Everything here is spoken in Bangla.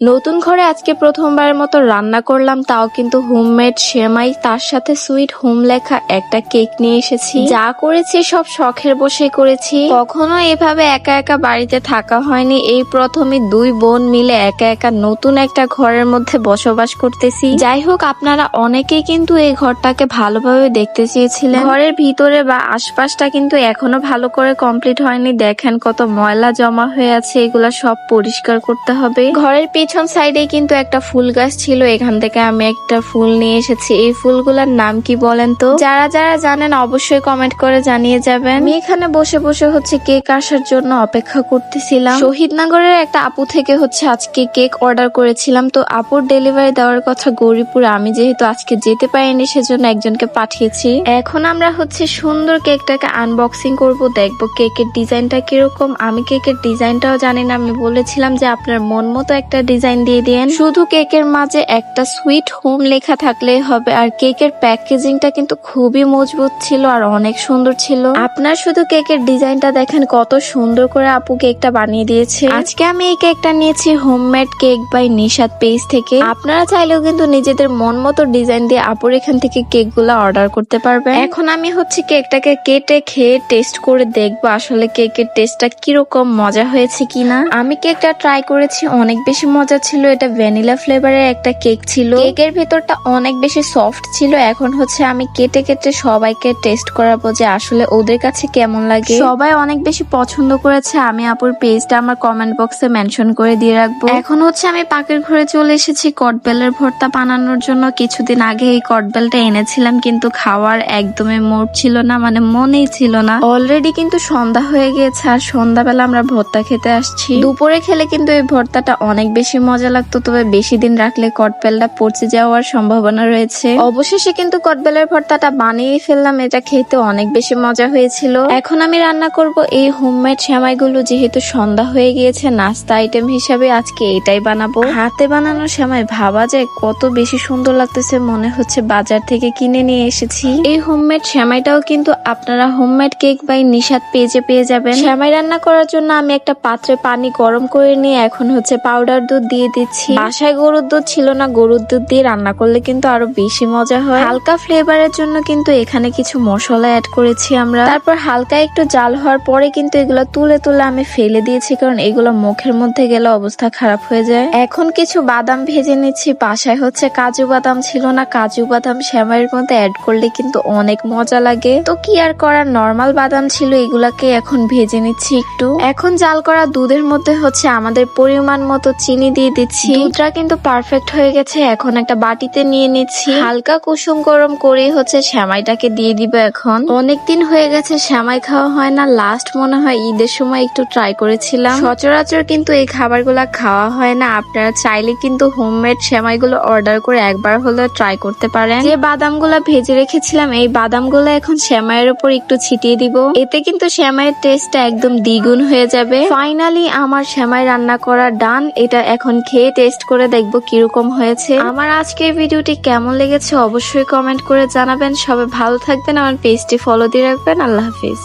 নতুন ঘরে আজকে প্রথমবারের মতো রান্না করলাম, তাও কিন্তু হোমমেড সেমাই, তার সাথে সুইট হোম লেখা একটা কেক নিয়ে এসেছি। যা করেছি সব শখের বসে করেছি, কখনো এভাবে একা একা বাড়িতে থাকা হয়নি। এই প্রথমে দুই বোন মিলে একা একা নতুন একটা ঘরের মধ্যে বসবাস করতেছি। যাই হোক, আপনারা অনেকেই কিন্তু এই ঘরটাকে ভালোভাবে দেখতে চেয়েছিলেন। ঘরের ভিতরে বা আশপাশটা কিন্তু এখনো ভালো করে কমপ্লিট হয়নি। দেখেন কত ময়লা জমা হয়ে আছে, এগুলা সব পরিষ্কার করতে হবে। ঘরের পিছন সাইডে কিন্তু একটা ফুল গাছ ছিল, এখান থেকে আমি একটা ফুল নিয়ে এসেছি। এই ফুলগুলোর নাম কি বলেন তো? যারা যারা জানেন অবশ্যই কমেন্ট করে জানিয়ে যাবেন। আমি এখানে বসে বসে কেক আসার জন্য অপেক্ষা করতেছিলাম। শহীদনগরের একটা আপু থেকে আজকে কেক অর্ডার করেছিলাম, তো আপুর ডেলিভারি দেওয়ার কথা গৌরীপুরে। আমি যেহেতু আজকে যেতে পারিনি, সেজন্য একজনকে পাঠিয়েছি। এখন আমরা সুন্দর কেকটাকে আনবক্সিং করব, দেখবো কেকের ডিজাইনটা কিরকম। আমি কেকের ডিজাইনটাও জানি না, আমি বলেছিলাম যে আপনার মন মতো একটা ডিজাইন দিয়ে দিয়েন, শুধু কেকের মাঝে একটা সুইট হোম লেখা থাকলেই হবে। আর কেকের প্যাকেজিংটা কিন্তু খুবই মজবুত ছিল আর অনেক সুন্দর ছিল। আপনার শুধু কেকের ডিজাইনটা দেখেন কত সুন্দর করে আপু কেকটা বানিয়ে দিয়েছে। আজকে আমি এই কেকটা নিয়েছি homemade cake by Nishad page থেকে। আপনারা চাইলেও কিন্তু নিজেদের মন মতো ডিজাইন দিয়ে আপুর এখান থেকে কেক গুলা অর্ডার করতে পারবেন। এখন আমি কেকটাকে কেটে খেয়ে টেস্ট করে দেখবো আসলে কেকের টেস্টটা কিরকম, মজা হয়েছে কিনা। আমি কেকটা ট্রাই করেছি, অনেক বেশি মজা ছিল। এটা ভ্যানিলা ফ্লেভারের একটা কেক ছিল, কেকের ভেতরটা অনেক বেশি সফট ছিল। এখন আমি কেটে কেটে সবাইকে টেস্ট করাবো যে আসলে ওদের কাছে কেমন লাগে। সবাই অনেক বেশি পছন্দ করেছে। আমি আপুর পেজটা আমার কমেন্ট বক্সে মেনশন করে দিয়ে রাখবো। এখন আমি পাকের ঘরে চলে এসেছি কটবেলের ভর্তা বানানোর জন্য। কিছুদিন আগে এই কটবেলটা এনেছিলাম, কিন্তু খাওয়ার একদমই মুড ছিল না, মানে মনেই ছিল না। অলরেডি কিন্তু সন্ধ্যা হয়ে গিয়েছে, আর সন্ধ্যাবেলা আমরা ভর্তা খেতে আসছি। দুপুরে খেলে কিন্তু এই ভর্তাটা অনেক বেশি মজা লাগতো, তবে বেশি দিন রাখলে কটবেলটা পচে যাওয়ার সম্ভাবনা রয়েছে। অবশেষে কিন্তু কটবেলের ভর্তাটা বানিয়ে ফেললাম, এটা খেতে অনেক বেশি মজা হয়েছিল। এখন আমি রান্না করব এই হোমমেড সেমাইগুলো। যেহেতু সন্ধ্যা হয়ে গিয়েছে, নাস্তা আইটেম হিসাবে আজকে এটাই বানাবো। হাতে বানানো সেমাই ভাবা যায় কত বেশি সুন্দর লাগতেছে, মনে হচ্ছে বাজার থেকে কিনে নিয়ে এসেছি। এই হোমমেড সেমাইটাও কিন্তু আপনারা হোমমেড কেক বাই নিশাদ পেজে পেয়ে যাবেন। সেমাই রান্না করার জন্য আমি একটা পাত্রে পানি গরম করে নিয়ে এখন পাউডার দুধ দিয়ে দিচ্ছি। বাসায় গরুর দুধ ছিল না, গরুর দুধ দিয়ে রান্না করলে কিন্তু আরো বেশি মজা হয়। হালকা ফ্লেভারের জন্য কিন্তু এখানে কিছু মশলা অ্যাড করেছি আমরা। তারপর হালকা একটু জাল হওয়ার পরে কিন্তু এগুলো তুলে তুলে আমি ফেলে দিয়েছি, কারণ এগুলো মুখের মধ্যে গেলে অবস্থা খারাপ হয়ে যায়। এখন কিছু বাদাম ভেজে নিচ্ছি। বাসায় কাজু বাদাম ছিল না, কাজু বাদাম সেমাইয়ের মধ্যে অ্যাড করলে কিন্তু অনেক মজা লাগে। তো কি আর করার, নর্মাল বাদাম ছিল, এগুলাকে এখন ভেজে নিচ্ছি একটু। এখন জাল করা দুধের মধ্যে আমাদের পরিমাণ মতো চিনি দিয়ে দিচ্ছি। দুধটা কিন্তু পারফেক্ট হয়ে গেছে। এখন একটা বাটিতে নিয়ে নিচ্ছি, হালকা কুসুম গরম করে সেমাইটাকে দিয়ে দিব। এখন অনেকদিন হয়ে গেছে সেমাই খাওয়া হয় না, লাস্ট মনে হয় ঈদের সময় একটু ট্রাই করেছিলাম। সচরাচর কিন্তু এই খাবারগুলা খাওয়া হয় না। আপনারা চাইলে কিন্তু হোমমেড সেমাইগুলো অর্ডার করে একবার হলে ট্রাই করতে পারেন। যে বাদামগুলা ভেজে রেখেছিলাম, এই বাদামগুলো এখন সেমাইয়ের উপর একটু ছিটিয়ে দিব। এতে কিন্তু সেমাইয়ের টেস্টটা একদম দ্বিগুণ হয়ে যাবে। ফাইনালি আমার সেমাই রান্না করা ডান। এটা এখন খেয়ে টেস্ট করে দেখবো কিরকম হয়েছে। আমার আজকের ভিডিওটি কেমন লেগেছে অবশ্যই কমেন্ট করে জানাবেন। সবাই ভালো থাকবেন, আমার পেজটি ফলো দিয়ে রাখবেন। আল্লাহ হাফিজ।